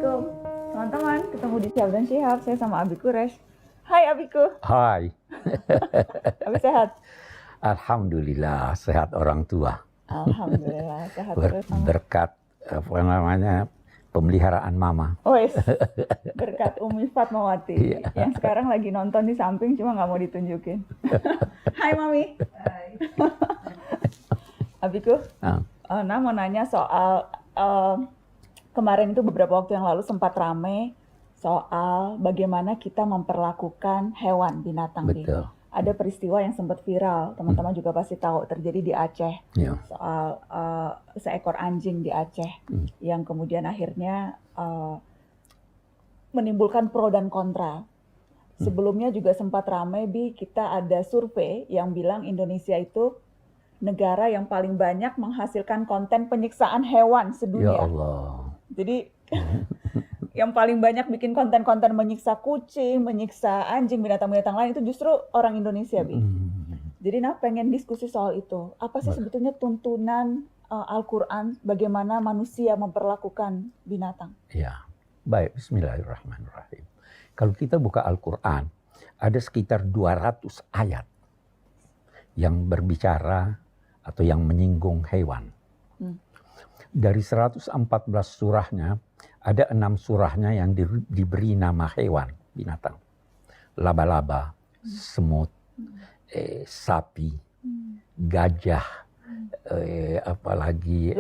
Assalamualaikum teman-teman, ketemu di Syihab dan Syihab. Saya sama Abi Quraisy. Hai Abiku. Hai. Abi sehat? Alhamdulillah sehat orang tua. Alhamdulillah sehat terus. Berkat pemeliharaan mama. Berkat Umi Fatmawati yang sekarang lagi nonton di samping cuma nggak mau ditunjukin. Hai Mami. Hai. Abiku, mau nanya soal kemarin itu beberapa waktu yang lalu sempat rame soal bagaimana kita memperlakukan hewan binatang. Betul. Ada peristiwa yang sempat viral, teman-teman juga pasti tahu, terjadi di Aceh. Soal seekor anjing di Aceh yang kemudian akhirnya menimbulkan pro dan kontra. Sebelumnya juga sempat ramai, kita ada survei yang bilang Indonesia itu negara yang paling banyak menghasilkan konten penyiksaan hewan sedunia. Ya Allah. Jadi yang paling banyak bikin konten-konten menyiksa kucing, menyiksa anjing, binatang-binatang lain itu justru orang Indonesia, Bi. Jadi pengen diskusi soal itu. Apa sih sebetulnya tuntunan Al-Quran bagaimana manusia memperlakukan binatang? Ya, baik. Bismillahirrahmanirrahim. Kalau kita buka Al-Quran, ada sekitar 200 ayat yang berbicara atau yang menyinggung hewan. Dari 114 surahnya, ada 6 surahnya yang diberi nama hewan, binatang. Laba-laba, semut, sapi, gajah, apalagi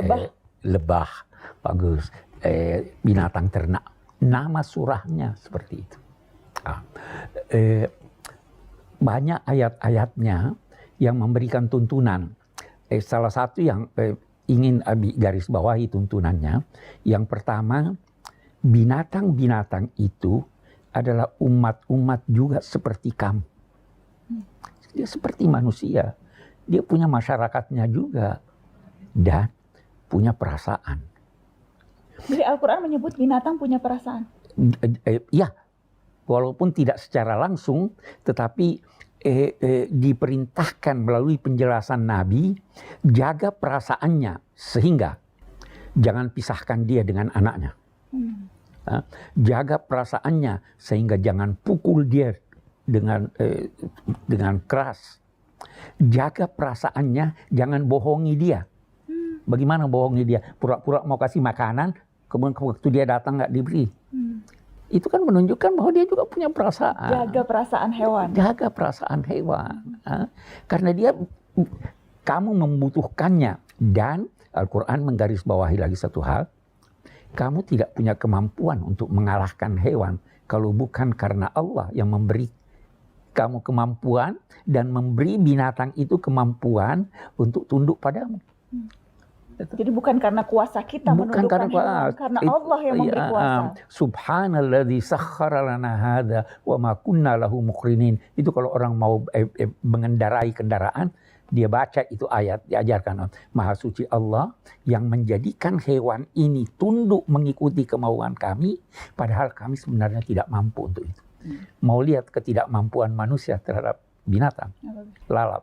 lebah, bagus, binatang ternak. Nama surahnya seperti itu. Banyak ayat-ayatnya yang memberikan tuntunan. Salah satu yang ingin Abi garis bawahi tuntunannya, yang pertama, binatang-binatang itu adalah umat-umat juga seperti kamu. Dia seperti manusia, dia punya masyarakatnya juga dan punya perasaan. Jadi Al-Quran menyebut binatang punya perasaan? Ya, walaupun tidak secara langsung, tetapi diperintahkan melalui penjelasan Nabi, jaga perasaannya sehingga jangan pisahkan dia dengan anaknya. Jaga perasaannya sehingga jangan pukul dia dengan keras. Jaga perasaannya, jangan bohongi dia. Bagaimana bohongi dia? Pura-pura mau kasih makanan, kemudian waktu dia datang nggak diberi. Itu kan menunjukkan bahwa dia juga punya perasaan. Jaga perasaan hewan. Jaga perasaan hewan. Karena kamu membutuhkannya. Dan Al-Quran menggarisbawahi lagi satu hal. Kamu tidak punya kemampuan untuk mengalahkan hewan. Kalau bukan karena Allah yang memberi kamu kemampuan. Dan memberi binatang itu kemampuan untuk tunduk padamu. Jadi bukan karena kuasa kita menundukkan hewan, karena Allah yang memberi kuasa. Subhanalladzi sakhkhara lana hadza wa ma kunna lahu muqrinin. Itu kalau orang mau mengendarai kendaraan, dia baca itu ayat, diajarkan Maha Suci Allah yang menjadikan hewan ini tunduk mengikuti kemauan kami, padahal kami sebenarnya tidak mampu untuk itu. Mau lihat ketidakmampuan manusia terhadap binatang? Lalat.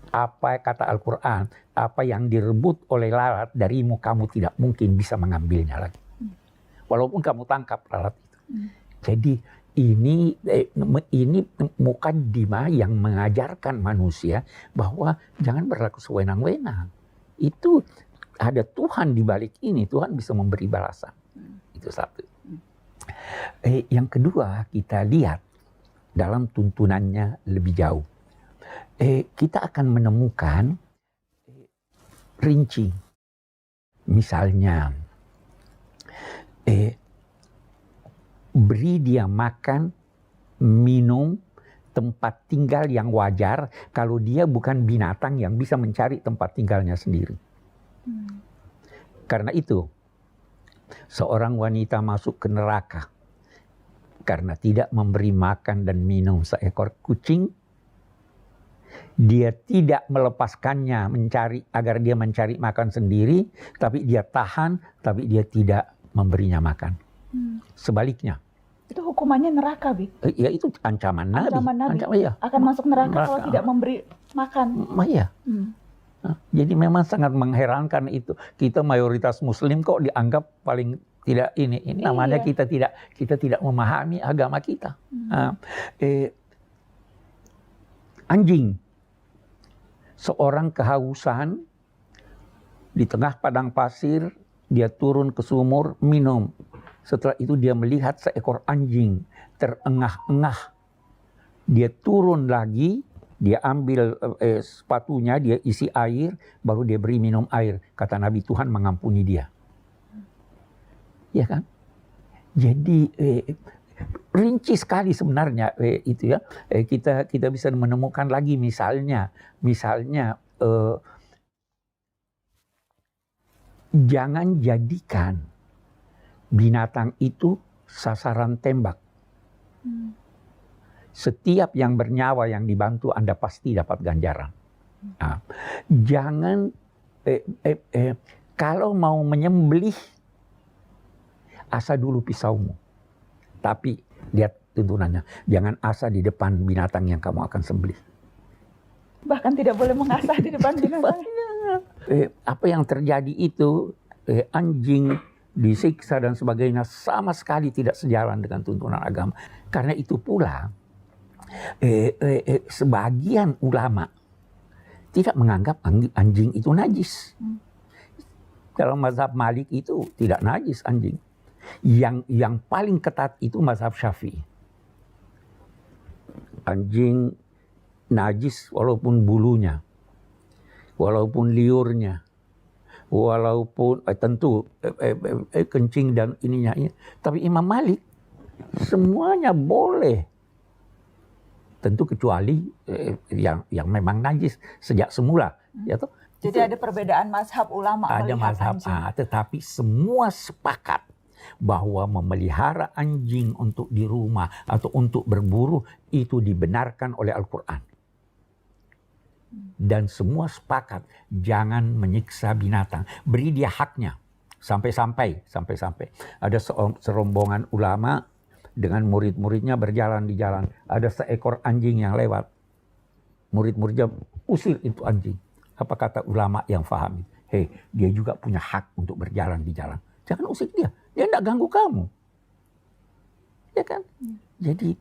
Apa kata Al-Quran, apa yang direbut oleh lalat darimu, kamu tidak mungkin bisa mengambilnya lagi. Walaupun kamu tangkap lalat itu. Jadi ini mukaddimah yang mengajarkan manusia bahwa jangan berlaku sewenang-wenang. Itu ada Tuhan di balik ini, Tuhan bisa memberi balasan. Itu satu. Yang kedua, kita lihat dalam tuntunannya lebih jauh. Kita akan menemukan rinci. Misalnya, beri dia makan, minum, tempat tinggal yang wajar kalau dia bukan binatang yang bisa mencari tempat tinggalnya sendiri. Karena itu, seorang wanita masuk ke neraka karena tidak memberi makan dan minum seekor kucing. Dia tidak melepaskannya agar dia mencari makan sendiri, tapi dia tahan, tapi dia tidak memberinya makan. Sebaliknya. Itu hukumannya neraka, Bi? Ya itu ancaman Nabi. Ancaman Nabi. Akan masuk neraka kalau tidak memberi makan. Iya. Jadi memang sangat mengherankan itu. Kita mayoritas Muslim kok dianggap paling tidak ini. Ini namanya Iya. kita tidak memahami agama kita. Anjing, seorang kehausan di tengah padang pasir, dia turun ke sumur minum. Setelah itu dia melihat seekor anjing terengah-engah. Dia turun lagi, dia ambil sepatunya, dia isi air, baru dia beri minum air. Kata Nabi, Tuhan mengampuni dia. Ya kan? Jadi rinci sekali sebenarnya itu ya. Kita bisa menemukan lagi misalnya jangan jadikan binatang itu sasaran tembak. Setiap yang bernyawa yang dibantu Anda pasti dapat ganjaran. Nah, jangan kalau mau menyembelih, asa dulu pisaumu. Tapi lihat tuntunannya, jangan asa di depan binatang yang kamu akan sembelih. Bahkan tidak boleh mengasah di depan binatang. Apa yang terjadi itu, anjing disiksa dan sebagainya, sama sekali tidak sejalan dengan tuntunan agama. Karena itu pula sebagian ulama tidak menganggap anjing itu najis. Dalam mazhab Malik itu tidak najis anjing. Yang paling ketat itu mazhab Syafi'i. Anjing najis walaupun bulunya, walaupun liurnya, walaupun tentu kencing dan ininya. Tapi Imam Malik semuanya boleh. Tentu kecuali yang memang najis sejak semula. Ya toh? Jadi ada perbedaan mazhab ulama ada melihat mazhab, anjing. tetapi semua sepakat bahwa memelihara anjing untuk di rumah atau untuk berburu itu dibenarkan oleh Al-Quran. Dan semua sepakat jangan menyiksa binatang, beri dia haknya. Sampai-sampai ada serombongan ulama dengan murid-muridnya berjalan di jalan, ada seekor anjing yang lewat, murid-muridnya usir itu anjing. Apa kata ulama yang faham? Hei, dia juga punya hak untuk berjalan di jalan. Jangan usir dia tidak ganggu kamu. Ya kan? Jadi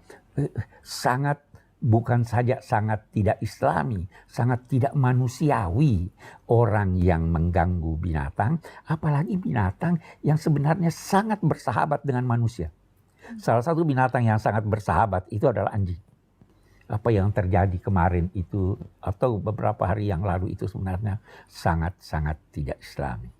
bukan saja sangat tidak islami, sangat tidak manusiawi orang yang mengganggu binatang, apalagi binatang yang sebenarnya sangat bersahabat dengan manusia. Salah satu binatang yang sangat bersahabat itu adalah anjing. Apa yang terjadi kemarin itu atau beberapa hari yang lalu itu sebenarnya sangat-sangat tidak islami.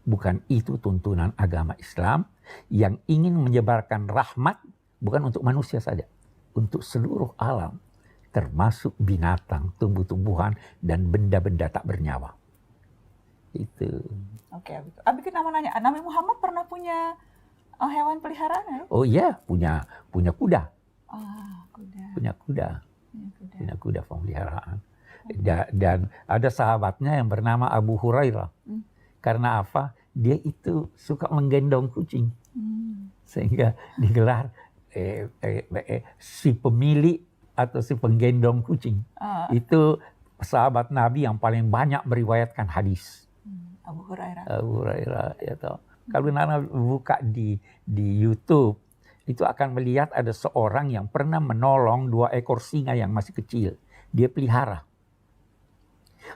Bukan itu tuntunan agama Islam yang ingin menyebarkan rahmat bukan untuk manusia saja, untuk seluruh alam, termasuk binatang, tumbuh-tumbuhan, dan benda-benda tak bernyawa. Itu. Oke, Abi mau nanya, Nabi Muhammad pernah punya hewan peliharaan ya? Oh iya, punya kuda. Kuda. Punya kuda pemeliharaan. Dan ada sahabatnya yang bernama Abu Hurairah. Karena apa? Dia itu suka menggendong kucing. Sehingga digelar si pemilik atau si penggendong kucing. Itu sahabat Nabi yang paling banyak meriwayatkan hadis. Abu Hurairah ya toh. Kalau Nana buka di YouTube, itu akan melihat ada seorang yang pernah menolong 2 ekor singa yang masih kecil. Dia pelihara.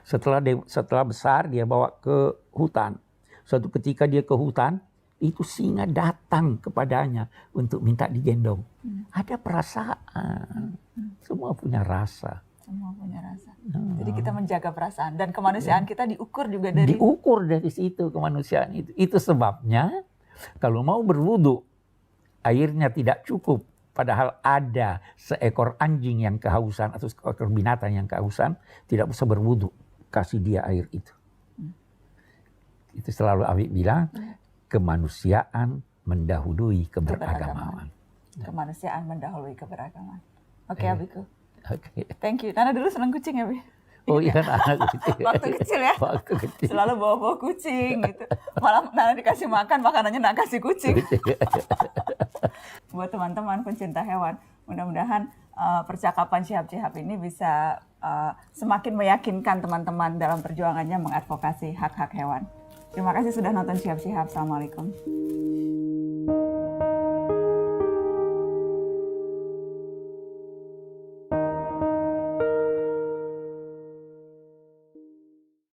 Setelah besar dia bawa ke hutan. Suatu ketika dia ke hutan, itu singa datang kepadanya untuk minta digendong. Ada perasaan. Semua punya rasa. Jadi kita menjaga perasaan dan kemanusiaan kita diukur juga dari situ kemanusiaan itu. Itu sebabnya kalau mau berwudu airnya tidak cukup, padahal ada seekor anjing yang kehausan atau seekor binatang yang kehausan, tidak bisa berwudu, kasih dia air itu. Itu selalu Abi bilang, kemanusiaan mendahului keberagamaan. Kemanusiaan mendahului keberagaman. Oke, Abiku. Oke. Thank you. Nana dulu senang kucing ya, Bi? Oh iya, anak kecil. Waktu kecil ya? Waktu kecil. Selalu bawa-bawa kucing gitu. Malah Nana dikasih makan, makanannya nak kasih kucing. Buat teman-teman pencinta hewan, mudah-mudahan percakapan Syihab-Syihab ini bisa semakin meyakinkan teman-teman dalam perjuangannya mengadvokasi hak-hak hewan. Terima kasih sudah nonton Syihab Syihab. Assalamualaikum.